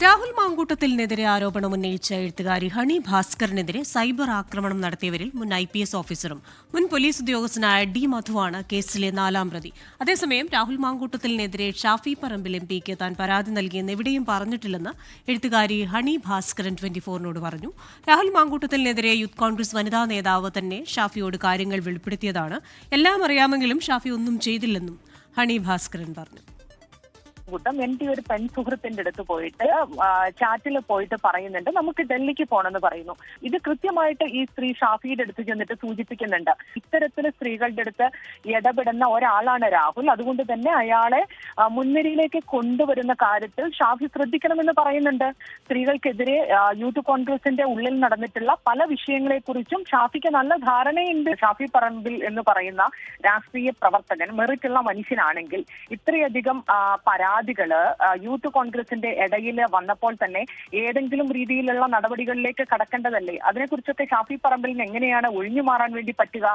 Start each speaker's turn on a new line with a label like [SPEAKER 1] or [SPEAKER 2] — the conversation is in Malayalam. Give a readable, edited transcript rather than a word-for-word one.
[SPEAKER 1] രാഹുൽ മാങ്കൂട്ടത്തിനെതിരെ ആരോപണം ഉന്നയിച്ച എഴുത്തുകാരി ഹണി ഭാസ്കറിനെതിരെ സൈബർ ആക്രമണം നടത്തിയവരിൽ മുൻ IPS ഓഫീസറും മുൻ പോലീസ് ഉദ്യോഗസ്ഥനായ D. മധുവാണ് കേസിലെ 4ാം പ്രതി. അതേസമയം രാഹുൽ മാങ്കൂട്ടത്തിനെതിരെ ഷാഫി പറമ്പിൽ MPക്ക് താൻ പരാതി നൽകിയെന്ന് എവിടെയും പറഞ്ഞിട്ടില്ലെന്ന് എഴുത്തുകാരി ഹണി ഭാസ്കരൻ 24നോട് പറഞ്ഞു. രാഹുൽ മാങ്കൂട്ടത്തിനെതിരെ യൂത്ത് കോൺഗ്രസ് വനിതാ നേതാവ് തന്നെ ഷാഫിയോട് കാര്യങ്ങൾ വെളിപ്പെടുത്തിയതാണ്. എല്ലാം അറിയാമെങ്കിലും ഷാഫി ഒന്നും ചെയ്തില്ലെന്നും ഹണി ഭാസ്കരൻ പറഞ്ഞു.
[SPEAKER 2] എന്റെ ഒരു പെൺ സുഹൃത്തിന്റെ അടുത്ത് പോയിട്ട് ചാറ്റിൽ പോയിട്ട് പറയുന്നുണ്ട്, നമുക്ക് ഡൽഹിക്ക് പോകണമെന്ന് പറയുന്നു. ഇത് കൃത്യമായിട്ട് ഈ സ്ത്രീ ഷാഫിയുടെ അടുത്ത് ചെന്നിട്ട് സൂചിപ്പിക്കുന്നുണ്ട്. ഇത്തരത്തിൽ സ്ത്രീകളുടെ അടുത്ത് ഇടപെടുന്ന ഒരാളാണ് രാഹുൽ. അതുകൊണ്ട് തന്നെ അയാളെ മുൻനിരയിലേക്ക് കൊണ്ടുവരുന്ന കാര്യത്തിൽ ഷാഫി ശ്രദ്ധിക്കണമെന്ന് പറയുന്നുണ്ട്. സ്ത്രീകൾക്കെതിരെ യൂത്ത് കോൺഗ്രസിന്റെ ഉള്ളിൽ നടന്നിട്ടുള്ള പല വിഷയങ്ങളെ കുറിച്ചും ഷാഫിക്ക് നല്ല ധാരണയുണ്ട്. ഷാഫി പറമ്പിൽ എന്ന് പറയുന്ന രാഷ്ട്രീയ പ്രവർത്തകൻ മെറിറ്റുള്ള മനുഷ്യനാണെങ്കിൽ ഇത്രയധികം പരാതികള് യൂത്ത് കോൺഗ്രസിന്റെ ഇടയിൽ വന്നപ്പോൾ തന്നെ ഏതെങ്കിലും രീതിയിലുള്ള നടപടികളിലേക്ക് കടക്കേണ്ടതല്ലേ? അതിനെക്കുറിച്ചൊക്കെ ഷാഫി പറമ്പിലിന് എങ്ങനെയാണ് ഒഴിഞ്ഞു മാറാൻ വേണ്ടി പറ്റുക?